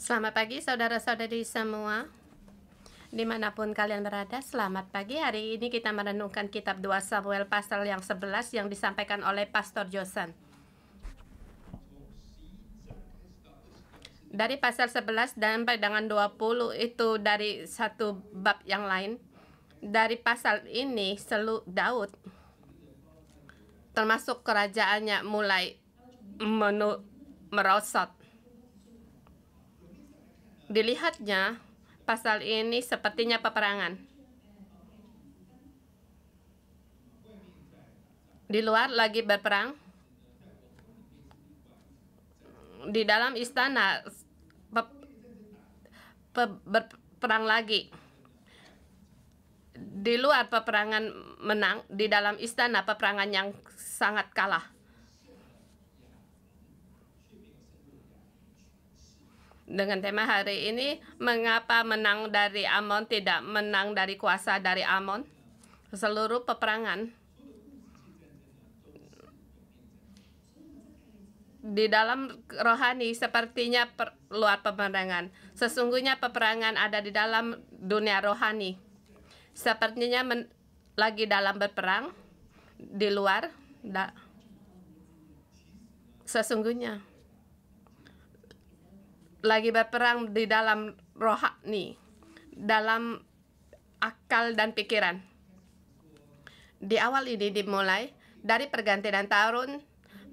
Selamat pagi saudara-saudari semua, dimanapun kalian berada. Selamat pagi. Hari ini kita merenungkan kitab 2 Samuel pasal yang 11 yang disampaikan oleh Pastor Josan. Dari pasal 11 sampai dengan 20 itu dari satu bab yang lain. Dari pasal ini Daud termasuk kerajaannya mulai merosot. Dilihatnya pasal ini sepertinya peperangan. Di luar lagi berperang. Di dalam istana berperang lagi. Di luar peperangan menang, di dalam istana peperangan yang sangat kalah. Dengan tema hari ini, mengapa menang dari Amon tidak menang dari kuasa dari Amon? Seluruh peperangan di dalam rohani sepertinya luar peperangan. Sesungguhnya peperangan ada di dalam dunia rohani. Sepertinya lagi dalam berperang di luar. Sesungguhnya lagi berperang di dalam rohani, dalam akal dan pikiran. Di awal ini dimulai dari pergantian tahun.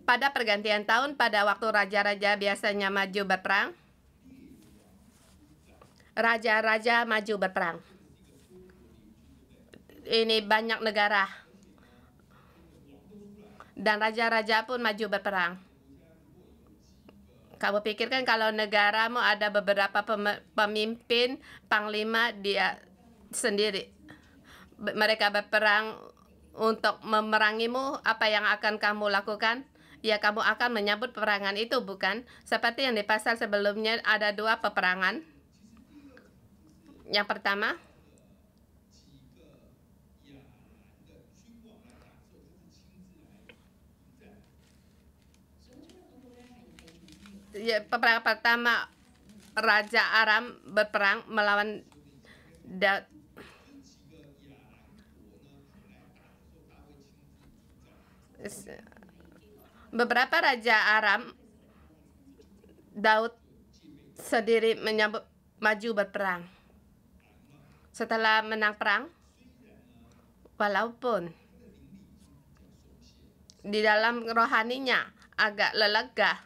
Pada pergantian tahun, pada waktu raja-raja biasanya maju berperang, raja-raja maju berperang. Ini banyak negara dan raja-raja pun maju berperang. Kamu pikirkan kalau negaramu ada beberapa pemimpin, panglima, dia sendiri. Mereka berperang untuk memerangimu, apa yang akan kamu lakukan? Ya, kamu akan menyambut peperangan itu, bukan? Seperti yang di pasal sebelumnya ada dua peperangan. Yang pertama, ya, peperangan pertama Raja Aram berperang melawan Daud. Beberapa Raja Aram, Daud sendiri maju berperang. Setelah menang perang, walaupun di dalam rohaninya agak lelega,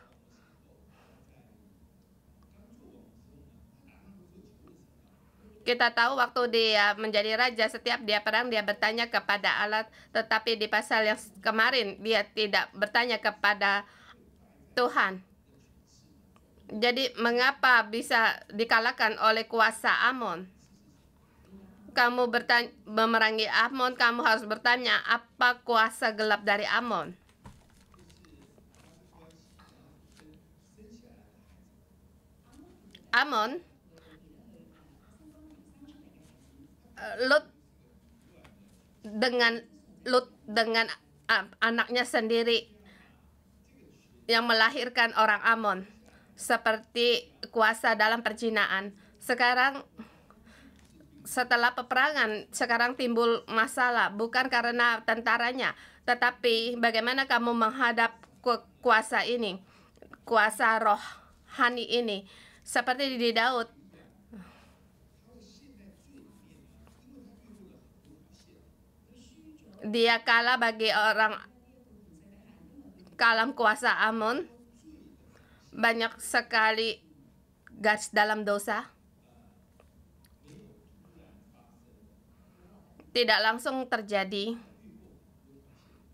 kita tahu waktu dia menjadi raja, setiap dia perang dia bertanya kepada Allah, tetapi di pasal yang kemarin dia tidak bertanya kepada Tuhan. Jadi mengapa bisa dikalahkan oleh kuasa Amon? Kamu memerangi Amon, kamu harus bertanya apa kuasa gelap dari Amon. Amon Lut dengan anaknya sendiri yang melahirkan orang Amon, seperti kuasa dalam perzinaan. Sekarang setelah peperangan, sekarang timbul masalah, bukan karena tentaranya, tetapi bagaimana kamu menghadap kuasa ini, kuasa rohani ini. Seperti di Daud, dia kalah bagi orang kalam kuasa Amon. Banyak sekali garis dalam dosa. Tidak langsung terjadi.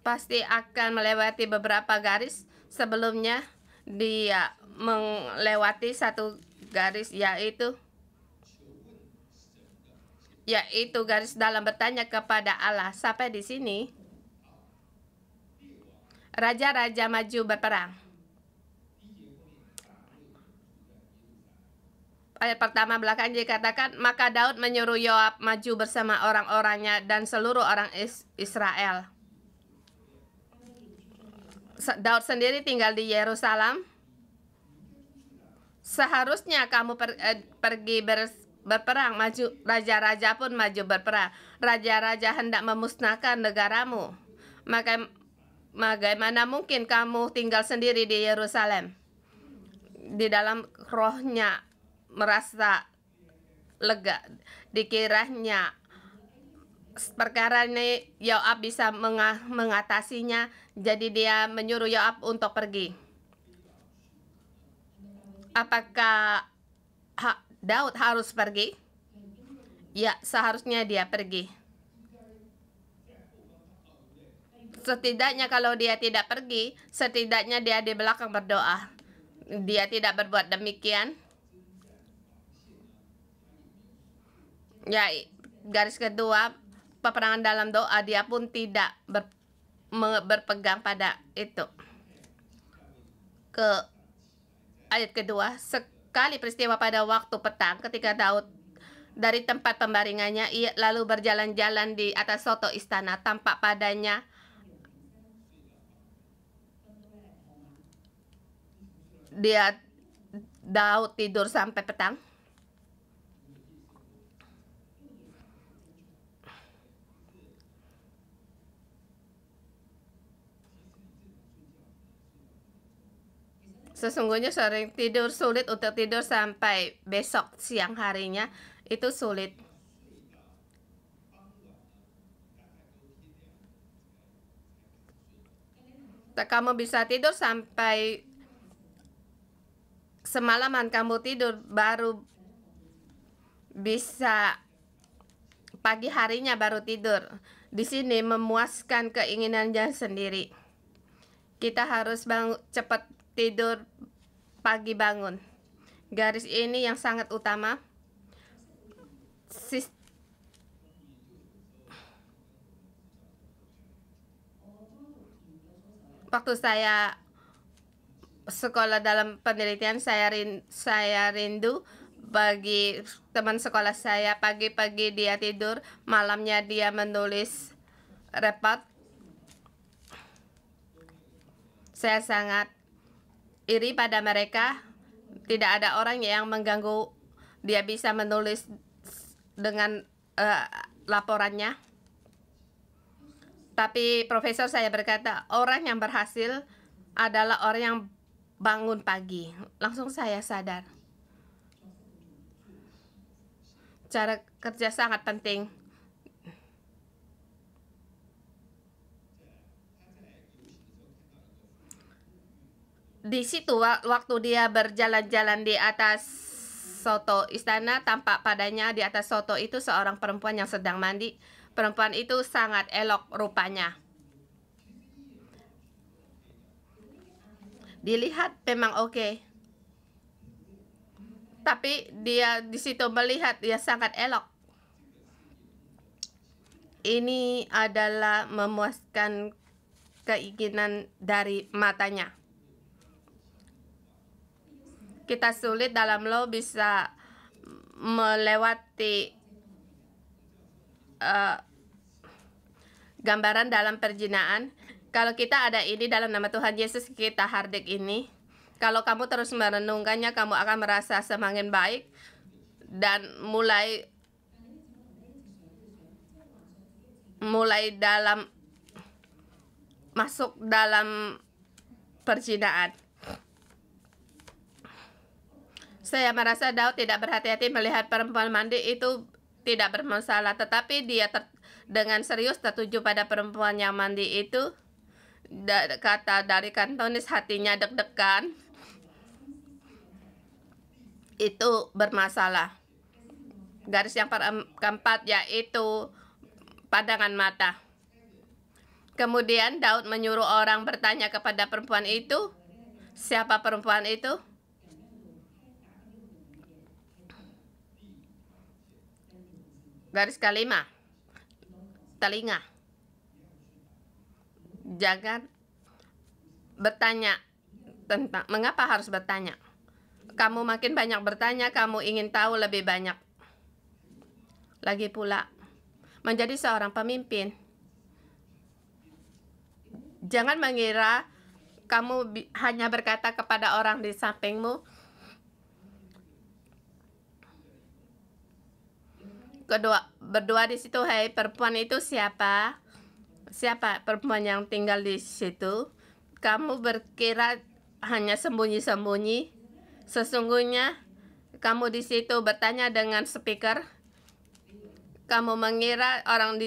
Pasti akan melewati beberapa garis sebelumnya dia melewati satu garis, yaitu garis dalam bertanya kepada Allah. Sampai di sini raja-raja maju berperang. Ayat pertama belakang dikatakan, maka Daud menyuruh Yoab maju bersama orang-orangnya dan seluruh orang Israel. Daud sendiri tinggal di Yerusalem. Seharusnya kamu pergi berperang, maju, raja-raja pun maju berperang. Raja-raja hendak memusnahkan negaramu. Maka bagaimana mungkin kamu tinggal sendiri di Yerusalem? Di dalam rohnya merasa lega. Dikiranya perkara ini Yoab bisa mengatasinya. Jadi dia menyuruh Yoab untuk pergi. Apakah Daud harus pergi? Ya, seharusnya dia pergi. Setidaknya kalau dia tidak pergi, setidaknya dia di belakang berdoa. Dia tidak berbuat demikian. Ya, garis kedua, peperangan dalam doa, dia pun tidak berpegang pada itu. Ayat kedua, sekali peristiwa pada waktu petang ketika Daud dari tempat pembaringannya, ia lalu berjalan-jalan di atas soto istana. Tampak padanya Daud tidur sampai petang. Sesungguhnya sering tidur, sulit untuk tidur sampai besok siang harinya, itu sulit. Kamu bisa tidur sampai semalaman kamu tidur, baru bisa pagi harinya baru tidur. Di sini memuaskan keinginannya sendiri. Kita harus cepat tidur, pagi bangun. Garis ini yang sangat utama. Waktu saya sekolah dalam penelitian, saya rindu bagi teman sekolah saya. Pagi-pagi dia tidur, malamnya dia menulis report. Saya sangat iri pada mereka. Tidak ada orang yang mengganggu dia bisa menulis dengan laporannya. Tapi profesor saya berkata, orang yang berhasil adalah orang yang bangun pagi. Langsung saya sadar. Cara kerja sangat penting. Di situ waktu dia berjalan-jalan di atas soto istana, tampak padanya di atas soto itu seorang perempuan yang sedang mandi. Perempuan itu sangat elok rupanya. Dilihat memang oke. Tapi dia di situ melihat dia sangat elok. Ini adalah memuaskan keinginan dari matanya. Kita sulit dalam lo bisa melewati gambaran dalam perjinaan. Kalau kita ada ini dalam nama Tuhan Yesus, kita hardik ini. Kalau kamu terus merenungkannya, kamu akan merasa semakin baik dan mulai dalam masuk dalam perjinaan. Saya merasa Daud tidak berhati-hati melihat perempuan mandi itu tidak bermasalah, tetapi dia dengan serius tertuju pada perempuan yang mandi itu. Kata dari kantonis, hatinya deg-degan. Itu bermasalah. Garis yang keempat yaitu pandangan mata. Kemudian Daud menyuruh orang bertanya kepada perempuan itu, siapa perempuan itu? Garis kelima, telinga. Jangan bertanya tentang mengapa harus bertanya. Kamu makin banyak bertanya, kamu ingin tahu lebih banyak. Lagi pula, menjadi seorang pemimpin, jangan mengira kamu hanya berkata kepada orang di sampingmu, berdua di situ. Hei, perempuan itu siapa? Siapa perempuan yang tinggal di situ? Kamu berkira hanya sembunyi-sembunyi. Sesungguhnya kamu di situ bertanya dengan speaker. Kamu mengira orang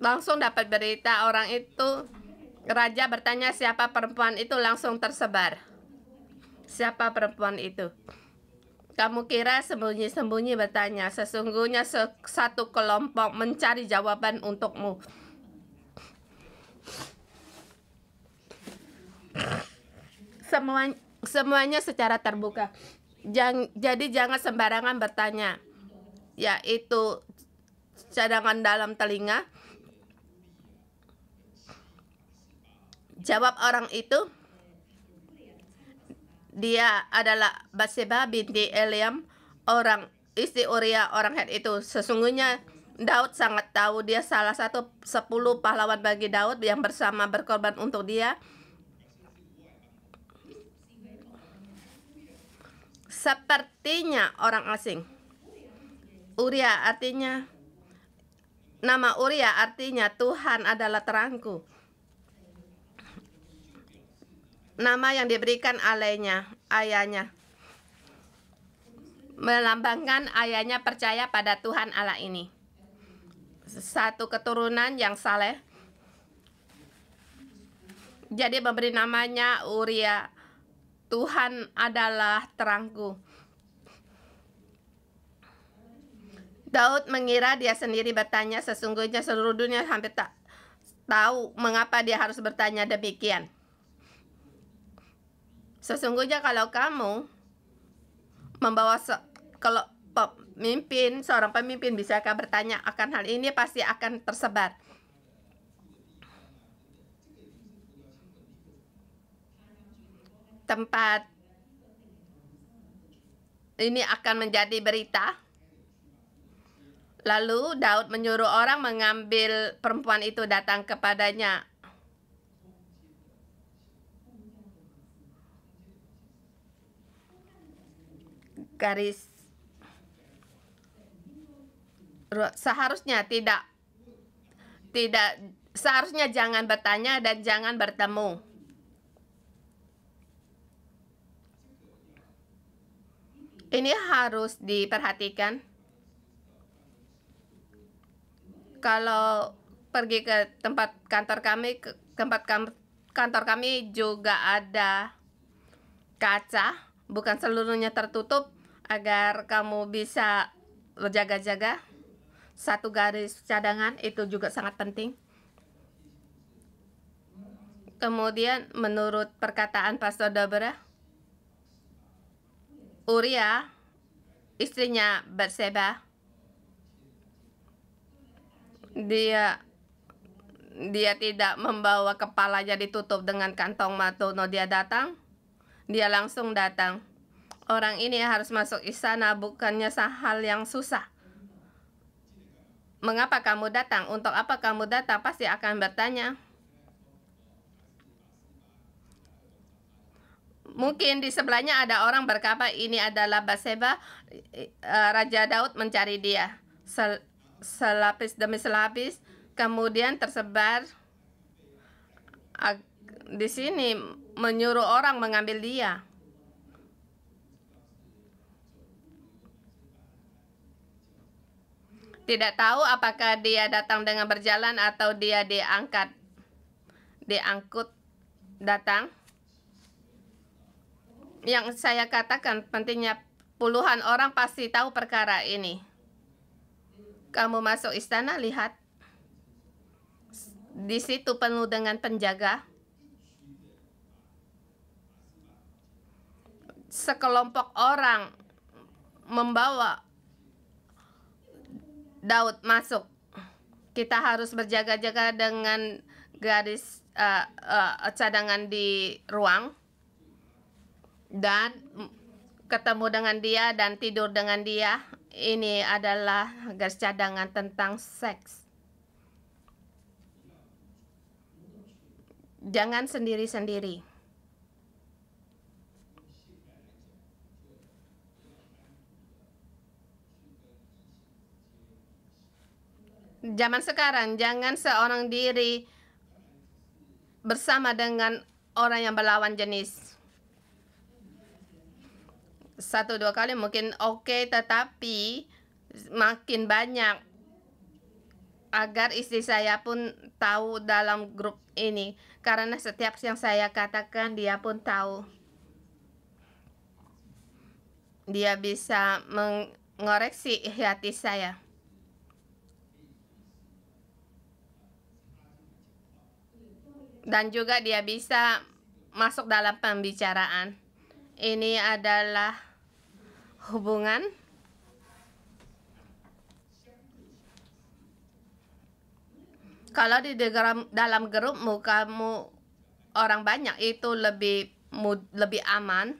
langsung dapat berita orang itu. Raja bertanya siapa perempuan itu, langsung tersebar. Siapa perempuan itu? Kamu kira sembunyi-sembunyi bertanya. Sesungguhnya satu kelompok mencari jawaban untukmu. Semuanya secara terbuka. Jadi jangan sembarangan bertanya. Yaitu cadangan dalam telinga. Jawab orang itu, dia adalah Batseba binti Eliam, orang istri Uria orang Het itu. Sesungguhnya Daud sangat tahu dia salah satu 10 pahlawan bagi Daud yang bersama berkorban untuk dia. Sepertinya orang asing. Uria artinya, nama Uria artinya Tuhan adalah terangku. Nama yang diberikan ayahnya melambangkan ayahnya percaya pada Tuhan Allah ini. Satu keturunan yang saleh. Jadi memberi namanya Uria. Tuhan adalah terangku. Daud mengira dia sendiri bertanya. Sesungguhnya seluruh dunia hampir tak tahu mengapa dia harus bertanya demikian. Sesungguhnya kalau kamu membawa seorang pemimpin bisakah bertanya akan hal ini, pasti akan tersebar. Tempat ini akan menjadi berita. Lalu Daud menyuruh orang mengambil perempuan itu datang kepadanya. Garis seharusnya seharusnya jangan bertanya dan jangan bertemu. Ini harus diperhatikan. Kalau pergi ke tempat kantor kami juga ada kaca, bukan seluruhnya tertutup, agar kamu bisa berjaga-jaga. Satu garis cadangan itu juga sangat penting. Kemudian menurut perkataan Pastor Deborah, Uria, istrinya Batseba, dia tidak membawa kepalanya ditutup dengan kantong matono. Dia langsung datang. Orang ini harus masuk istana, bukannya hal yang susah. Mengapa kamu datang? Untuk apa kamu datang? Pasti akan bertanya. Mungkin di sebelahnya ada orang berkata ini adalah Batseba. Raja Daud mencari dia. Selapis demi selapis. Kemudian tersebar di sini, menyuruh orang mengambil dia. Tidak tahu apakah dia datang dengan berjalan atau dia diangkut datang. Yang saya katakan pentingnya, puluhan orang pasti tahu perkara ini. Kamu masuk istana, lihat. Di situ penuh dengan penjaga. Sekelompok orang membawa Daud masuk. Kita harus berjaga-jaga dengan garis cadangan di ruang. Dan ketemu dengan dia dan tidur dengan dia. Ini adalah garis cadangan tentang seks. Jangan sendiri-sendiri. Zaman sekarang jangan seorang diri bersama dengan orang yang berlawan jenis. 1-2 kali mungkin oke, tetapi makin banyak, agar istri saya pun tahu dalam grup ini, karena setiap yang saya katakan dia pun tahu. Dia bisa mengoreksi hati saya. Dan juga dia bisa masuk dalam pembicaraan. Ini adalah hubungan kalau di dalam grupmu kamu orang banyak, itu lebih aman.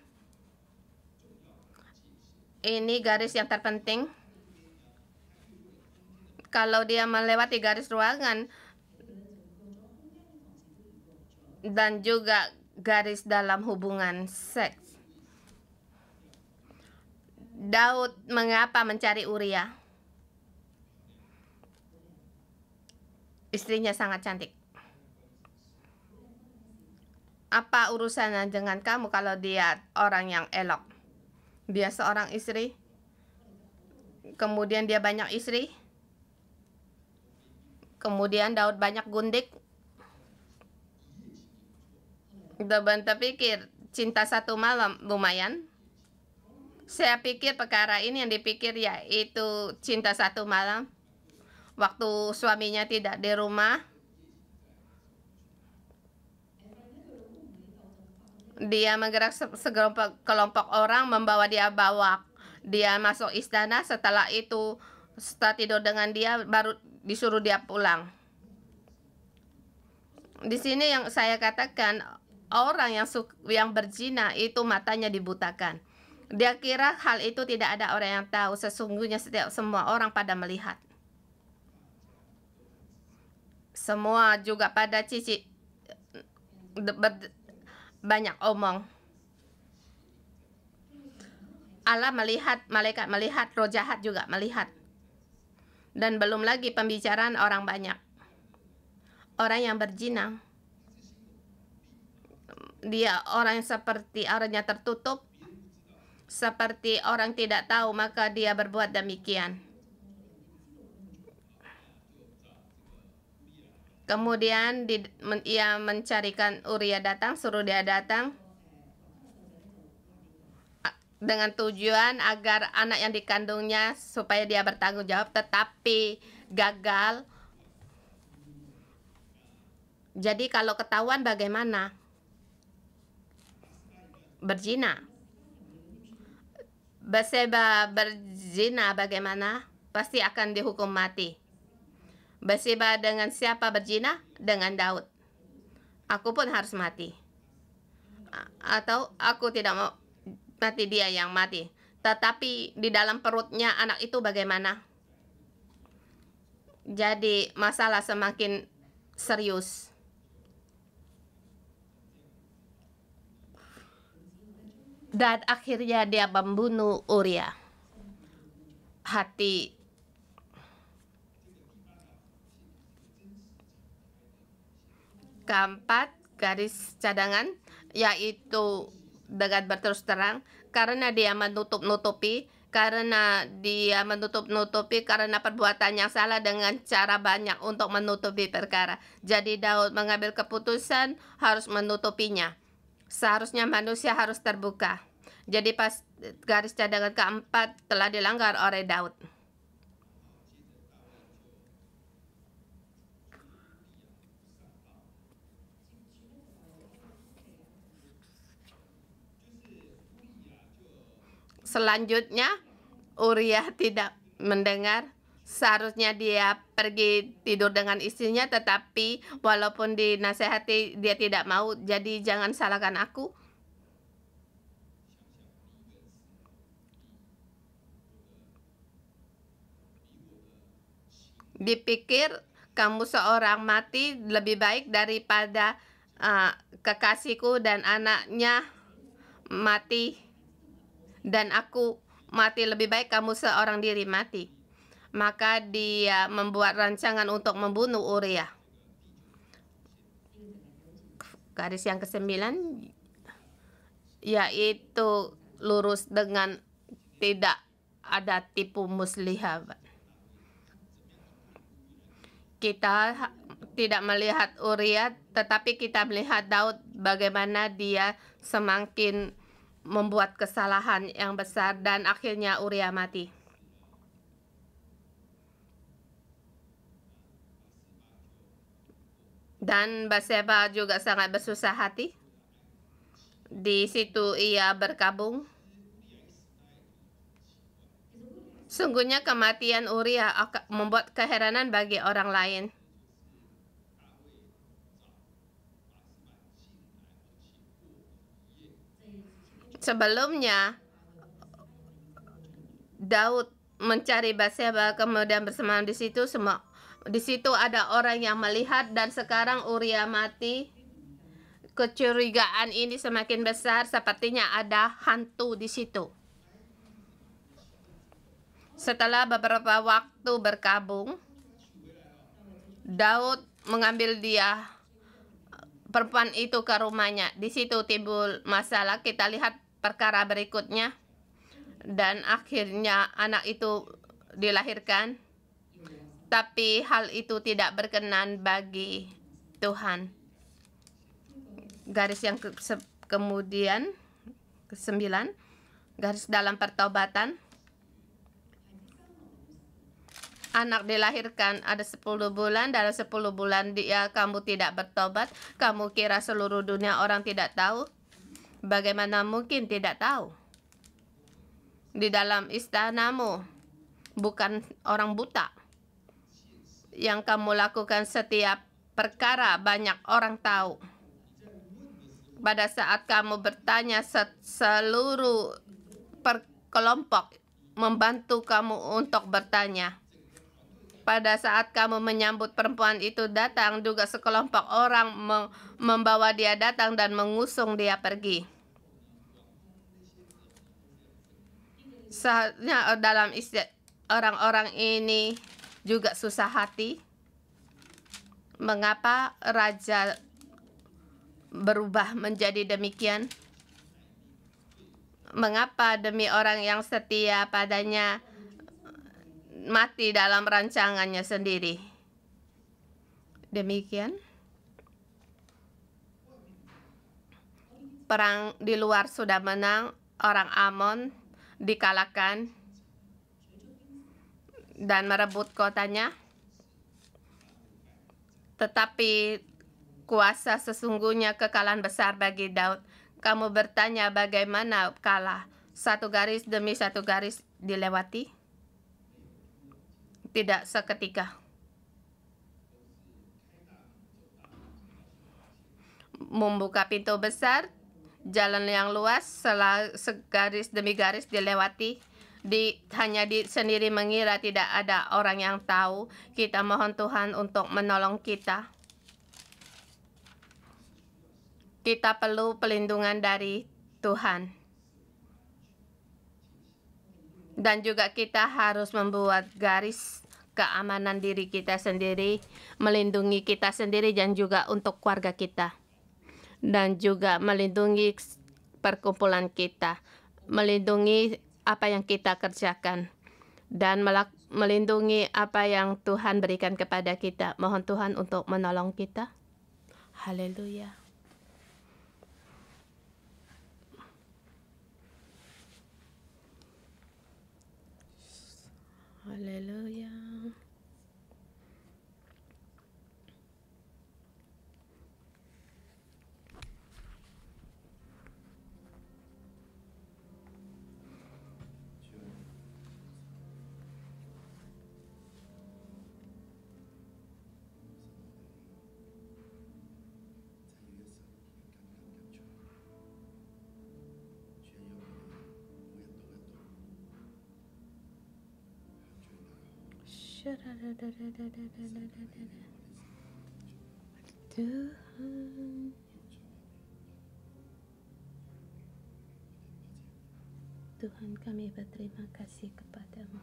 Ini garis yang terpenting. Kalau dia melewati garis ruangan dan juga garis dalam hubungan seks. Daud mengapa mencari Uria? Istrinya sangat cantik. Apa urusannya dengan kamu kalau dia orang yang elok? Dia seorang istri, kemudian dia banyak istri, kemudian Daud banyak gundik. Dan terpikir cinta satu malam lumayan. Saya pikir perkara ini yang dipikir yaitu cinta satu malam. Waktu suaminya tidak di rumah, dia menggerak sekelompok orang, membawa dia masuk istana. Setelah itu, setelah tidur dengan dia, baru disuruh dia pulang. Di sini yang saya katakan, orang yang berzina itu matanya dibutakan. Dia kira hal itu tidak ada orang yang tahu. Sesungguhnya semua orang pada melihat. Semua juga pada banyak omong. Allah melihat, malaikat melihat, roh jahat juga melihat. Dan belum lagi pembicaraan orang banyak. Orang yang berzina, dia orang yang seperti orangnya tertutup, seperti orang tidak tahu, maka dia berbuat demikian. Kemudian ia mencarikan Uria datang, suruh dia datang dengan tujuan agar anak yang dikandungnya supaya dia bertanggung jawab, tetapi gagal. Jadi kalau ketahuan bagaimana? Berzina. Batseba berzina bagaimana? Pasti akan dihukum mati. Batseba dengan siapa berzina? Dengan Daud. Aku pun harus mati. Atau aku tidak mau mati, dia yang mati. Tetapi di dalam perutnya anak itu bagaimana? Jadi masalah semakin serius. Dan akhirnya dia membunuh Uria. Hati keempat, garis cadangan, yaitu dengan berterus terang, karena dia menutup-nutupi, karena perbuatan yang salah dengan cara banyak untuk menutupi perkara. Jadi Daud mengambil keputusan harus menutupinya. Seharusnya manusia harus terbuka. Jadi pas garis cadangan keempat telah dilanggar oleh Daud. Selanjutnya, Uria tidak mendengar. Seharusnya dia pergi tidur dengan istrinya, tetapi walaupun dinasehati dia tidak mau. Jadi jangan salahkan aku. Dipikir kamu seorang mati lebih baik daripada kekasihku dan anaknya mati, dan aku mati lebih baik kamu seorang diri mati. maka dia membuat rancangan untuk membunuh Uria. Garis yang ke-9 yaitu lurus dengan tidak ada tipu muslihat. Kita tidak melihat Uria, tetapi kita melihat Daud bagaimana dia semakin membuat kesalahan yang besar dan akhirnya Uria mati. Dan Batseba juga sangat bersusah hati. Di situ ia berkabung. Sungguhnya kematian Uria akan membuat keheranan bagi orang lain. Sebelumnya Daud mencari Batseba, kemudian bersemayam di situ. Di situ ada orang yang melihat dan sekarang Uria mati. Kecurigaan ini semakin besar, sepertinya ada hantu di situ. Setelah beberapa waktu berkabung, Daud mengambil dia perempuan itu ke rumahnya. Di situ timbul masalah. Kita lihat perkara berikutnya. Dan akhirnya anak itu dilahirkan. Tapi hal itu tidak berkenan bagi Tuhan. Garis yang kemudian ke-9, garis dalam pertobatan. Anak dilahirkan ada 10 bulan, dalam 10 bulan kamu tidak bertobat. Kamu kira seluruh dunia orang tidak tahu? Bagaimana mungkin tidak tahu? Di dalam istanamu bukan orang buta. Yang kamu lakukan setiap perkara banyak orang tahu. Pada saat kamu bertanya, seluruh kelompok membantu kamu untuk bertanya. Pada saat kamu menyambut perempuan itu datang, juga sekelompok orang membawa dia datang dan mengusung dia pergi. Saatnya dalam orang-orang ini juga susah hati. Mengapa raja berubah menjadi demikian? Mengapa demi orang yang setia padanya mati dalam rancangannya sendiri? Demikian. Perang di luar sudah menang, orang Amon dikalahkan dan merebut kotanya. Tetapi kuasa sesungguhnya kekalahan besar bagi Daud. Kamu bertanya bagaimana kalah? Satu garis demi satu garis dilewati? Tidak seketika. Membuka pintu besar, jalan yang luas, segaris demi garis dilewati. Hanya sendiri mengira tidak ada orang yang tahu. Kita mohon Tuhan untuk menolong kita. Kita perlu pelindungan dari Tuhan. Dan juga kita harus membuat garis keamanan diri kita sendiri, melindungi kita sendiri dan juga untuk keluarga kita. Dan juga melindungi perkumpulan kita, melindungi apa yang kita kerjakan, dan melindungi apa yang Tuhan berikan kepada kita. Mohon Tuhan untuk menolong kita. Haleluya. Haleluya. Tuhan, kami berterima kasih kepadamu.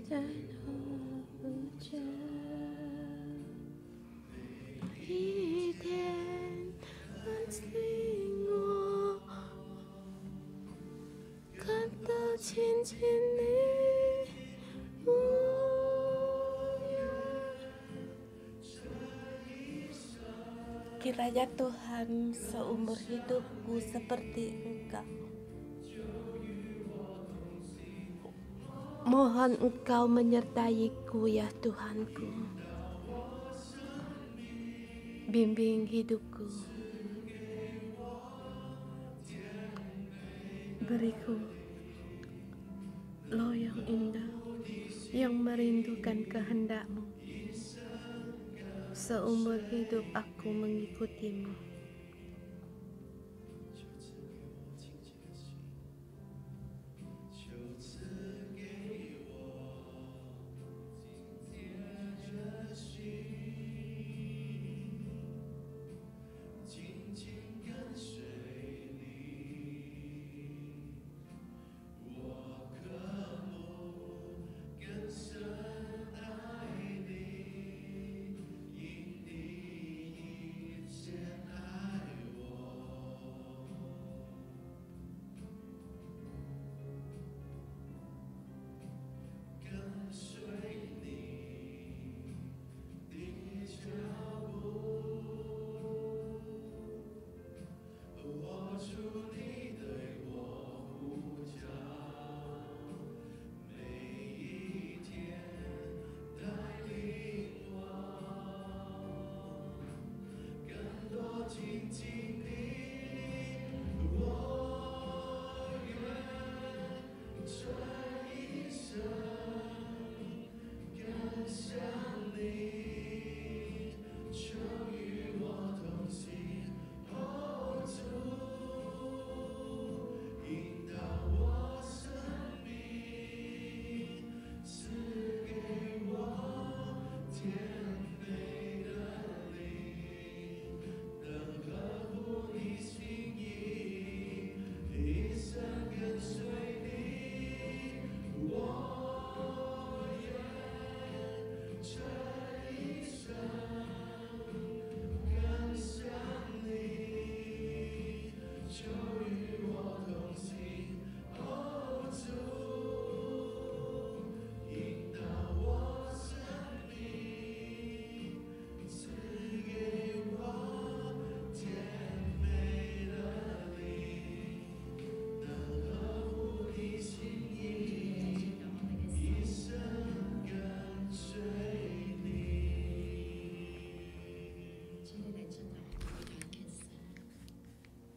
在那不见一天安静我看到亲近你无kiranya Tuhan seumur hidupku seperti Engkau. Mohon Engkau menyertaiku ya Tuhanku. Bimbing hidupku. Beriku loh yang indah, yang merindukan kehendak-Mu. Seumur hidup aku mengikutimu.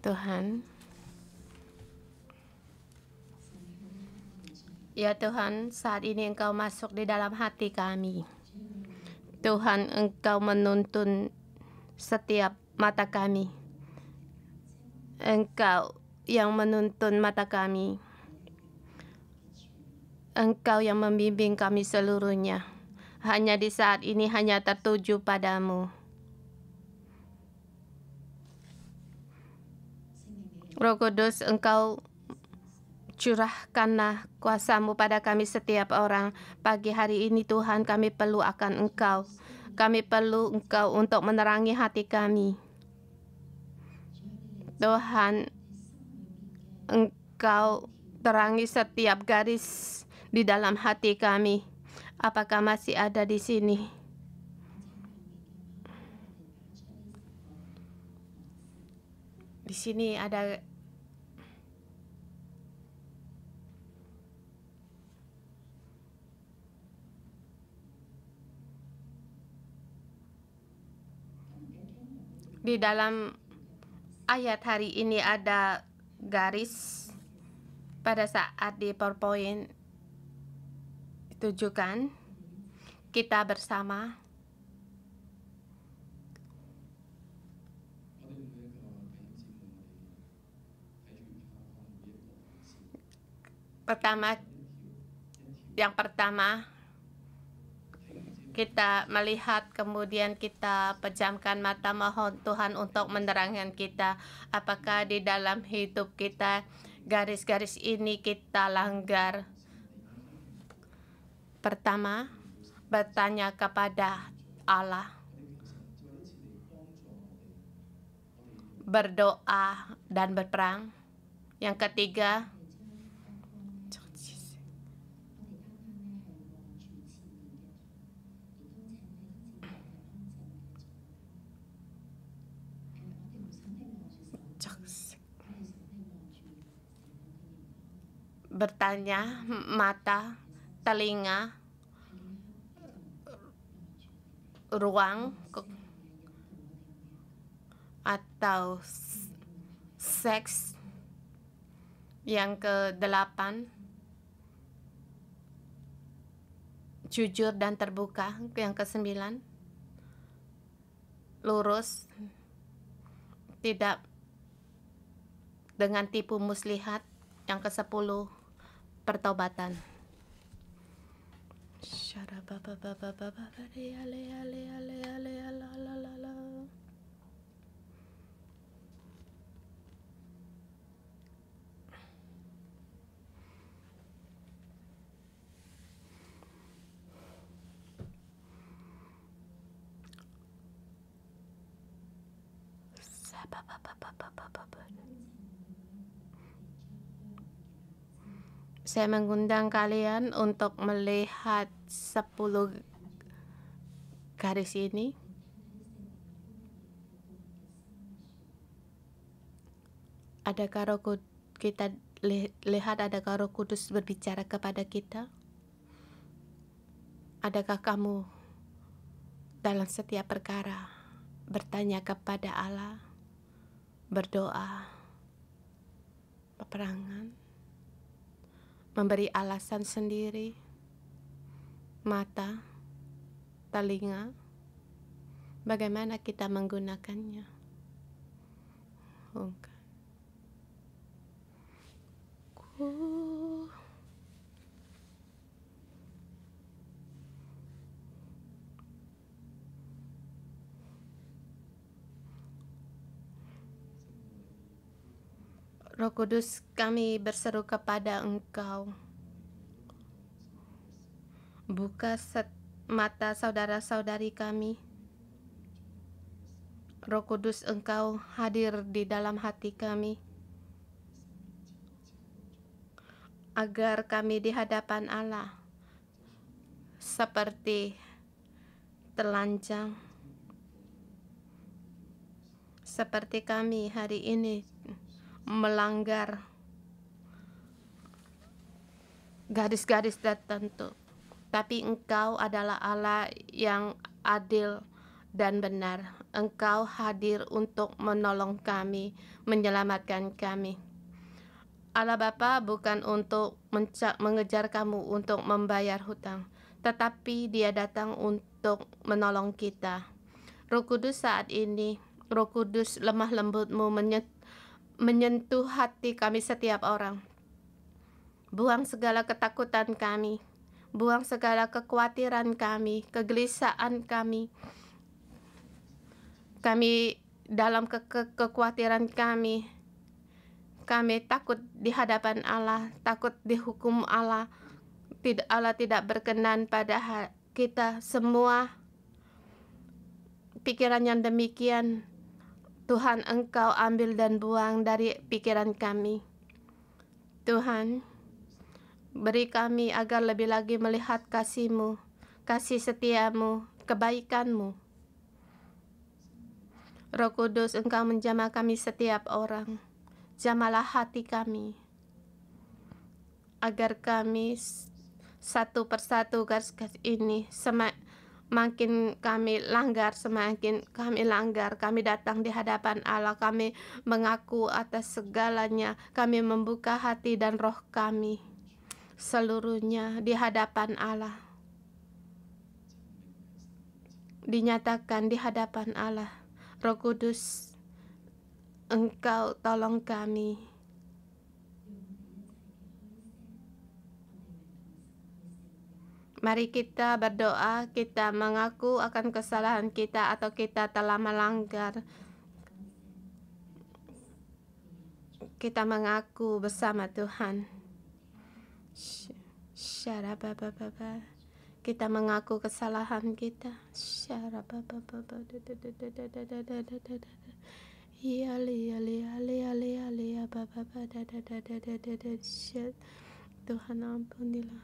Tuhan, ya Tuhan, saat ini Engkau masuk di dalam hati kami. Tuhan, Engkau menuntun setiap mata kami. Engkau yang menuntun mata kami. Engkau yang membimbing kami seluruhnya. Hanya di saat ini hanya tertuju padamu. Roh Kudus, Engkau curahkanlah kuasa-Mu pada kami setiap orang. Pagi hari ini Tuhan, kami perlu akan Engkau. Kami perlu Engkau untuk menerangi hati kami. Tuhan, Engkau terangi setiap garis di dalam hati kami. Apakah masih ada di sini? Di sini ada di dalam ayat hari ini ada garis pada saat di PowerPoint ditujukan kita bersama. Yang pertama kita melihat, kemudian kita pejamkan mata, mohon Tuhan untuk menerangkan kita apakah di dalam hidup kita garis-garis ini kita langgar. Pertama, bertanya kepada Allah, berdoa dan berperang. Yang ketiga, bertanya mata, telinga, ruang atau seks. Yang ke-8, jujur dan terbuka. Yang ke-9, lurus, tidak dengan tipu muslihat. Yang ke-10, pertobatan. Saya mengundang kalian untuk melihat 10 garis ini. Adakah kita lihat adakah Roh Kudus berbicara kepada kita? Adakah kamu dalam setiap perkara bertanya kepada Allah, berdoa, peperangan, memberi alasan sendiri, mata, telinga, bagaimana kita menggunakannya? Roh Kudus, kami berseru kepada Engkau. Buka mata saudara-saudari kami. Roh Kudus, Engkau hadir di dalam hati kami, agar kami di hadapan Allah seperti telanjang, seperti kami hari ini melanggar garis-garis tertentu. Tapi Engkau adalah Allah yang adil dan benar. Engkau hadir untuk menolong kami, menyelamatkan kami. Allah Bapa bukan untuk mengejar kamu untuk membayar hutang, tetapi Dia datang untuk menolong kita. Roh Kudus, saat ini Roh Kudus, lemah lembut-Mu menyentuh hati kami setiap orang. Buang segala ketakutan kami, buang segala kekhawatiran kami, kegelisahan kami. Kami dalam kekhawatiran kami takut di hadapan Allah, takut dihukum Allah. Allah tidak berkenan pada kita semua. Pikiran yang demikian, Tuhan, Engkau ambil dan buang dari pikiran kami. Tuhan, beri kami agar lebih lagi melihat kasih-Mu, kasih setia-Mu, kebaikan-Mu. Roh Kudus, Engkau menjamah kami setiap orang. Jamalah hati kami, agar kami satu persatu garis-garis ini semakin kami langgar, kami datang di hadapan Allah, kami mengaku atas segalanya, kami membuka hati dan roh kami seluruhnya di hadapan Allah, dinyatakan di hadapan Allah. Roh Kudus, Engkau tolong kami. Mari kita berdoa, kita mengaku akan kesalahan kita atau kita telah melanggar. Kita mengaku bersama Tuhan. Kita mengaku kesalahan kita. Tuhan ampunilah.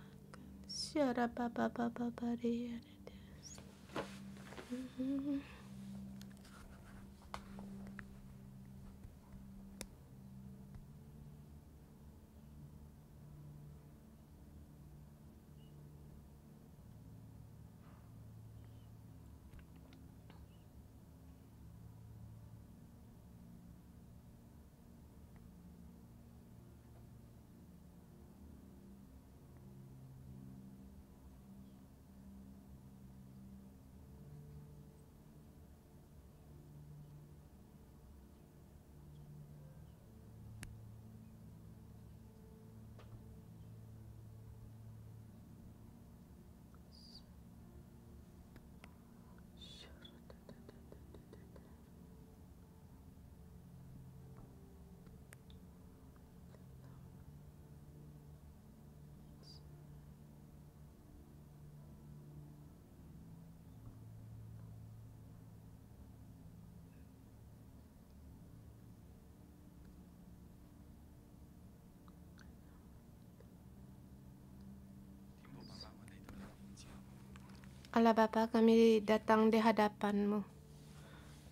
Allah Bapa, kami datang di hadapan-Mu.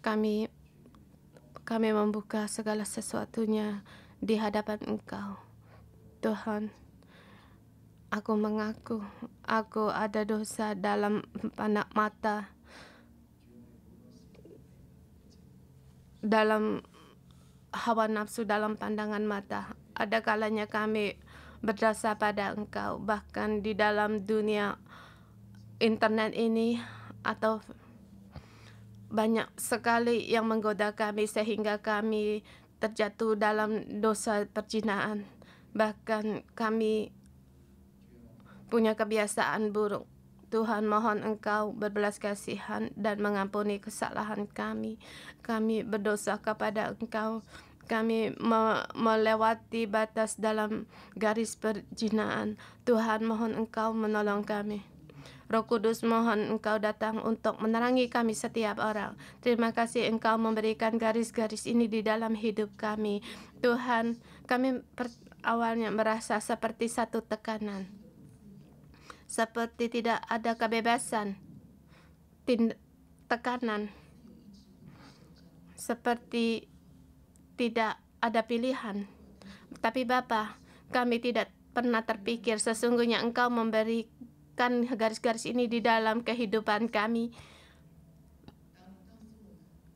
Kami membuka segala sesuatunya di hadapan Engkau. Tuhan, aku mengaku aku ada dosa dalam pandang mata, dalam hawa nafsu, dalam pandangan mata. Ada kalanya kami berdosa pada Engkau, bahkan di dalam dunia internet ini, atau banyak sekali yang menggoda kami sehingga kami terjatuh dalam dosa perzinahan. Bahkan kami punya kebiasaan buruk. Tuhan, mohon Engkau berbelas kasihan dan mengampuni kesalahan kami. Kami berdosa kepada Engkau. Kami melewati batas dalam garis perzinahan. Tuhan, mohon Engkau menolong kami. Roh Kudus, mohon Engkau datang untuk menerangi kami setiap orang. Terima kasih Engkau memberikan garis-garis ini di dalam hidup kami. Tuhan, kami awalnya merasa seperti satu tekanan, seperti tidak ada kebebasan, tekanan, seperti tidak ada pilihan. Tapi Bapa, kami tidak pernah terpikir sesungguhnya Engkau memberikan garis-garis ini di dalam kehidupan kami.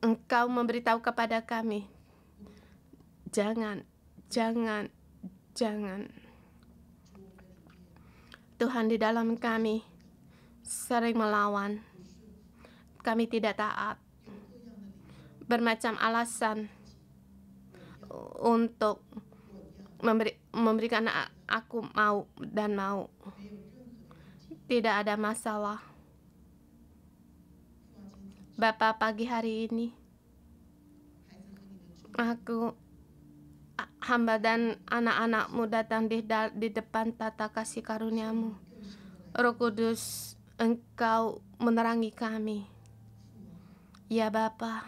Engkau memberitahu kepada kami, jangan. Tuhan, di dalam kami sering melawan. Kami tidak taat. Bermacam alasan untuk memberikan aku mau dan mau. Tidak ada masalah. Bapa, pagi hari ini aku, hamba dan anak-anak-Mu datang di depan tata kasih karunia-Mu. Roh Kudus, Engkau menerangi kami. Ya Bapa,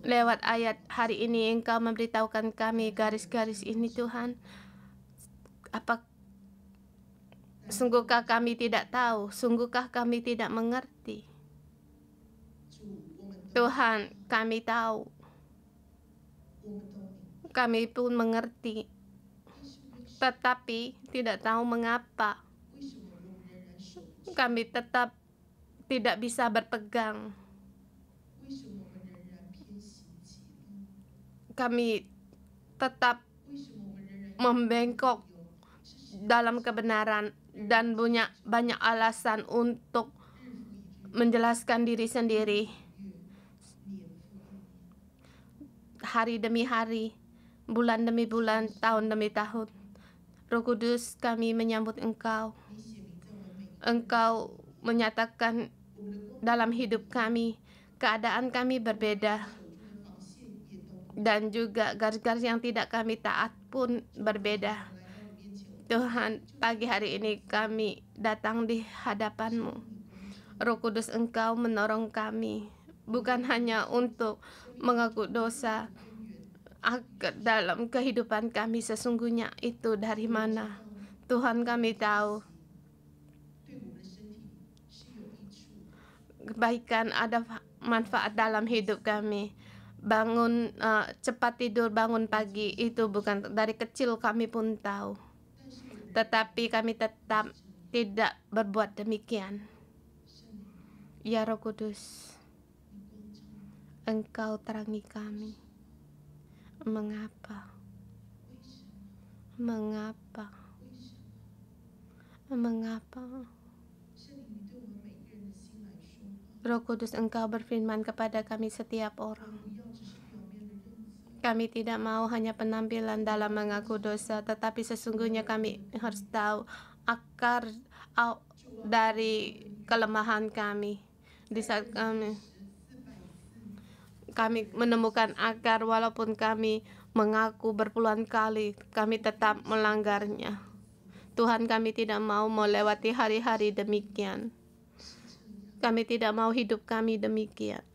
lewat ayat hari ini Engkau memberitahukan kami garis-garis ini Tuhan. Sungguhkah kami tidak tahu? Sungguhkah kami tidak mengerti? Tuhan, kami tahu. Kami pun mengerti. Tetapi tidak tahu mengapa kami tetap tidak bisa berpegang. Kami tetap membengkok dalam kebenaran dan punya banyak alasan untuk menjelaskan diri sendiri. Hari demi hari, bulan demi bulan, tahun demi tahun. Roh Kudus, kami menyambut Engkau. Engkau menyatakan dalam hidup kami, keadaan kami berbeda. Dan juga garis-garis yang tidak kami taat pun berbeda. Tuhan, pagi hari ini kami datang di hadapan-Mu. Roh Kudus, Engkau menolong kami, bukan hanya untuk mengaku dosa dalam kehidupan kami sesungguhnya itu dari mana. Tuhan, kami tahu kebaikan ada manfaat dalam hidup kami. Bangun cepat tidur, bangun pagi itu bukan dari kecil kami pun tahu. Tetapi kami tetap tidak berbuat demikian. Ya Roh Kudus, Engkau terangi kami. Mengapa? Mengapa? Mengapa? Roh Kudus, Engkau berfirman kepada kami setiap orang. Kami tidak mau hanya penampilan dalam mengaku dosa, tetapi sesungguhnya kami harus tahu akar dari kelemahan kami. Di saat kami menemukan akar, walaupun kami mengaku berpuluhan kali, kami tetap melanggarnya. Tuhan, kami tidak mau melewati hari-hari demikian. Kami tidak mau hidup kami demikian.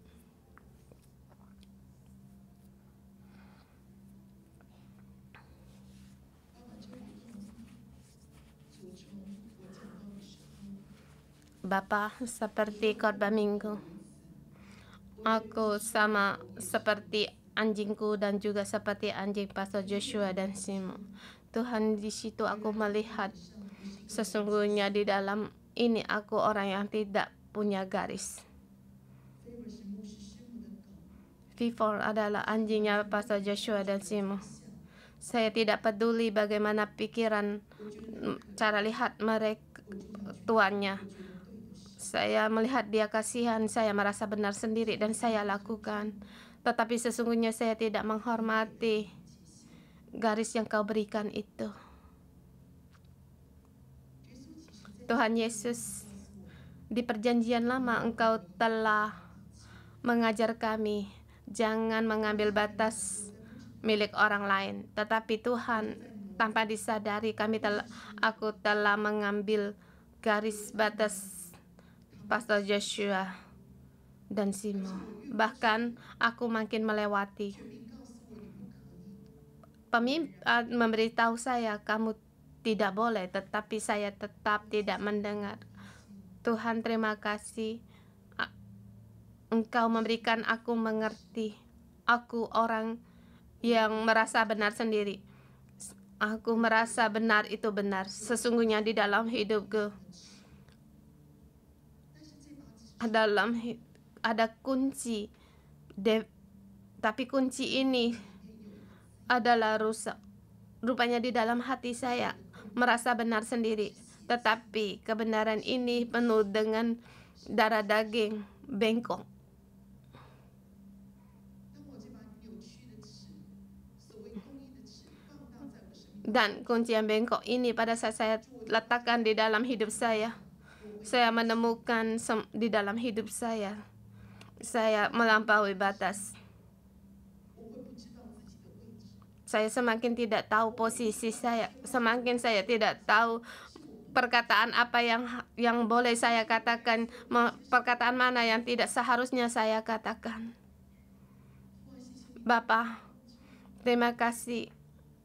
Bapa, seperti khotbah minggu, aku sama seperti anjingku dan juga seperti anjing Pastor Joshua dan Simon. Tuhan, di situ aku melihat sesungguhnya di dalam ini aku orang yang tidak punya garis. Vivor adalah anjingnya Pastor Joshua dan Simon. Saya tidak peduli bagaimana pikiran, cara lihat mereka tuannya. Saya melihat dia kasihan, saya merasa benar sendiri dan saya lakukan. Tetapi sesungguhnya saya tidak menghormati garis yang Kau berikan itu. Tuhan Yesus, di perjanjian lama Engkau telah mengajar kami jangan mengambil batas milik orang lain. Tetapi Tuhan, tanpa disadari aku telah mengambil garis batas Pastor Joshua dan Simon. Bahkan aku makin melewati. Pemimpin memberitahu saya, kamu tidak boleh, tetapi saya tetap tidak mendengar. Tuhan, terima kasih. Engkau memberikan aku mengerti. Aku orang yang merasa benar sendiri. Aku merasa benar itu benar. Sesungguhnya di dalam hidupku, ada kunci, tapi kunci ini adalah rusak. Rupanya di dalam hati saya merasa benar sendiri, tetapi kebenaran ini penuh dengan darah daging bengkok. Dan kunci yang bengkok ini pada saat saya letakkan di dalam hidup saya menemukan di dalam hidup saya melampaui batas. Saya semakin tidak tahu posisi saya, semakin saya tidak tahu perkataan apa yang boleh saya katakan, perkataan mana yang tidak seharusnya saya katakan. Bapa, terima kasih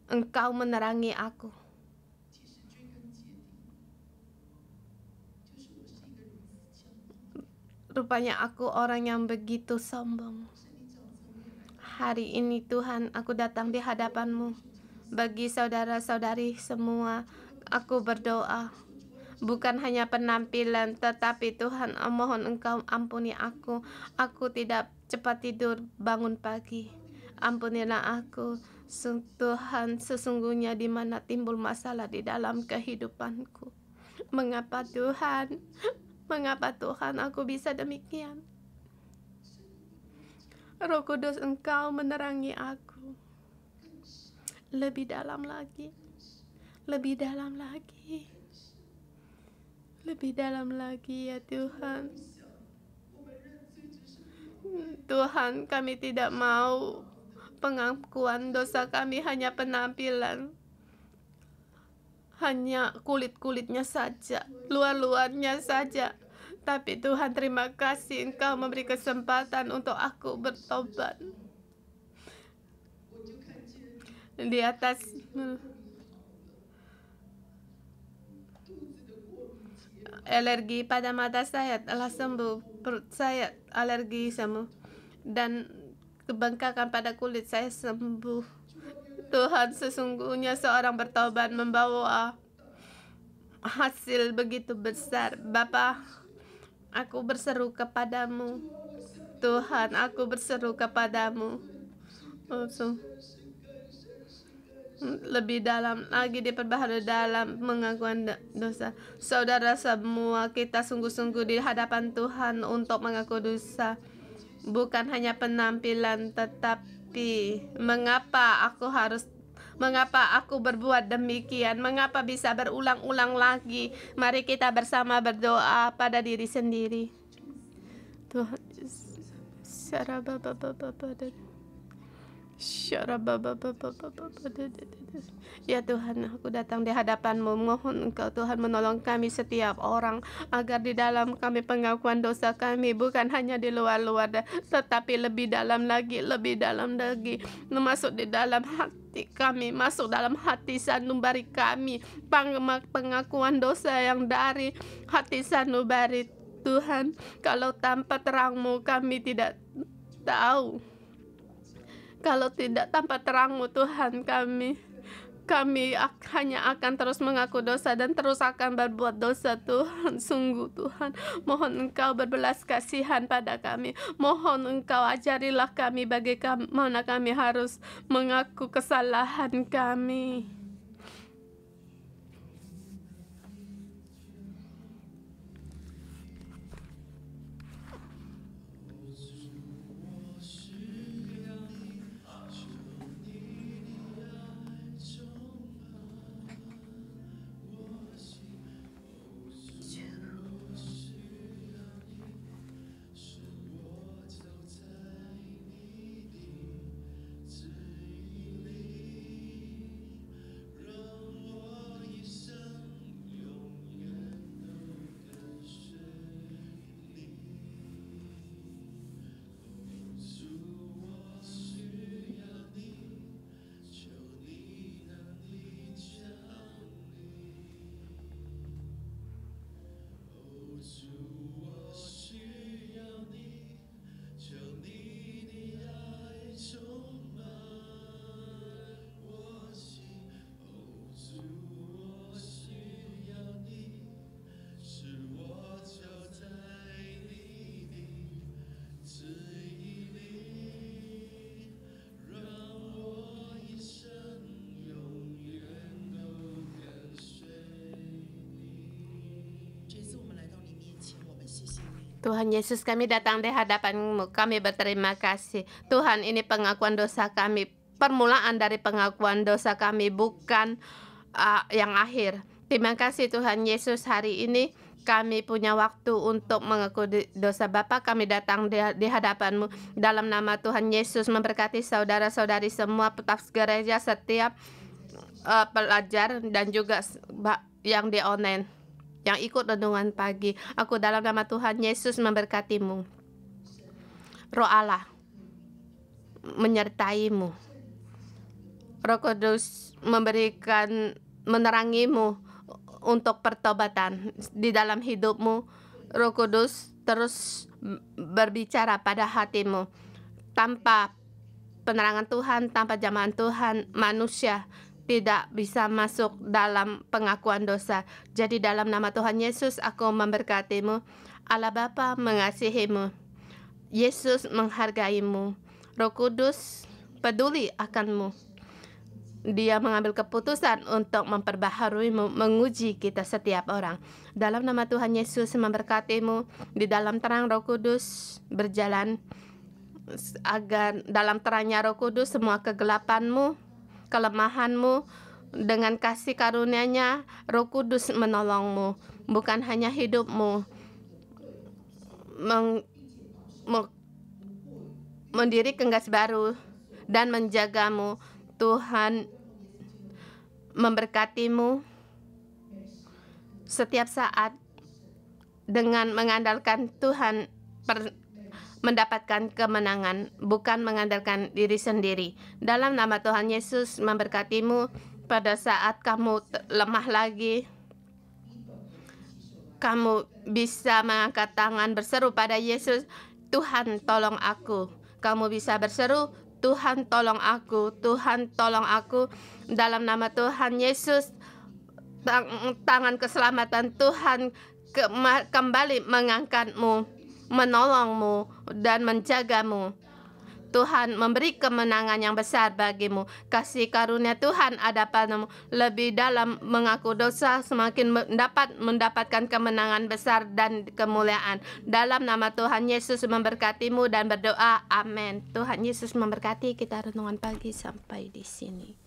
Engkau menerangi aku. Rupanya aku orang yang begitu sombong. Hari ini Tuhan, aku datang di hadapan-Mu. Bagi saudara-saudari semua, aku berdoa. Bukan hanya penampilan, tetapi Tuhan, mohon Engkau ampuni aku. Aku tidak cepat tidur, bangun pagi. Ampunilah aku. Tuhan, sesungguhnya di mana timbul masalah di dalam kehidupanku. Mengapa Tuhan? Mengapa Tuhan aku bisa demikian? Roh Kudus, Engkau menerangi aku. Lebih dalam lagi. Lebih dalam lagi. Lebih dalam lagi ya Tuhan. Tuhan, kami tidak mau pengakuan dosa kami hanya penampilan. hanya kulit-kulitnya saja, luar-luarnya saja. Tapi Tuhan, terima kasih Engkau memberi kesempatan untuk aku bertobat. Di atas alergi pada mata saya telah sembuh, perut saya alergi semua, dan kebengkakan pada kulit saya sembuh. Tuhan, sesungguhnya seorang bertobat membawa hasil begitu besar. Bapa, aku berseru kepadamu. Tuhan, aku berseru kepadamu. Lebih dalam lagi diperbaharui dalam pengakuan dosa. Saudara semua, kita sungguh-sungguh di hadapan Tuhan untuk mengaku dosa. Bukan hanya penampilan, tetapi mengapa aku berbuat demikian? Mengapa bisa berulang-ulang lagi? Mari kita bersama berdoa pada diri sendiri. Tuhan, ya Tuhan, aku datang di hadapan-Mu. Mohon Engkau Tuhan menolong kami setiap orang, agar di dalam kami pengakuan dosa kami bukan hanya di luar-luar, tetapi lebih dalam lagi, masuk di dalam hati kami, masuk dalam hati sanubari kami, pengakuan dosa yang dari hati sanubari. Tuhan, kalau tanpa terang-Mu kami tidak tahu. Kalau tidak tanpa terang-Mu Tuhan, kami hanya akan terus mengaku dosa dan terus akan berbuat dosa. Tuhan, sungguh Tuhan, mohon Engkau berbelas kasihan pada kami. Mohon Engkau ajarilah kami bagaimana kami harus mengaku kesalahan kami. Tuhan Yesus, kami datang di hadapan-Mu. Kami berterima kasih. Tuhan, ini pengakuan dosa kami. Permulaan dari pengakuan dosa kami, bukan yang akhir. Terima kasih Tuhan Yesus, hari ini kami punya waktu untuk mengaku dosa. Bapa, kami datang di hadapan-Mu. Dalam nama Tuhan Yesus, memberkati saudara-saudari semua, petugas gereja, setiap pelajar, dan juga yang di online, yang ikut renungan pagi. Aku dalam nama Tuhan Yesus memberkati-Mu. Roh Allah menyertai-Mu. Roh Kudus menerangi-Mu untuk pertobatan di dalam hidup-Mu. Roh Kudus terus berbicara pada hati-Mu. Tanpa penerangan Tuhan, tanpa jamahan Tuhan, manusia tidak bisa masuk dalam pengakuan dosa. Jadi dalam nama Tuhan Yesus, aku memberkati-Mu. Allah Bapa mengasihi-Mu. Yesus menghargai-Mu. Roh Kudus peduli akan-Mu. Dia mengambil keputusan untuk memperbaharui-Mu, menguji kita setiap orang. Dalam nama Tuhan Yesus memberkati-Mu. Di dalam terang Roh Kudus berjalan, agar dalam terangnya Roh Kudus semua kegelapan-Mu, kelemahan-Mu, dengan kasih karunia-Nya, Roh Kudus menolong-Mu. Bukan hanya hidup-Mu mendirikan gas baru dan menjaga-Mu. Tuhan memberkati-Mu setiap saat dengan mengandalkan Tuhan mendapatkan kemenangan, bukan mengandalkan diri sendiri. Dalam nama Tuhan Yesus memberkatimu pada saat kamu lemah lagi. Kamu bisa mengangkat tangan berseru pada Yesus, Tuhan tolong aku. Kamu bisa berseru, Tuhan tolong aku, Tuhan tolong aku. Dalam nama Tuhan Yesus, tangan keselamatan Tuhan kembali mengangkatmu, menolongmu, dan menjagamu. Tuhan memberi kemenangan yang besar bagimu. Kasih karunia Tuhan ada padamu. Lebih dalam mengaku dosa, semakin mendapatkan kemenangan besar dan kemuliaan. Dalam nama Tuhan Yesus memberkatimu dan berdoa. Amin. Tuhan Yesus memberkati. Kita renungan pagi sampai di sini.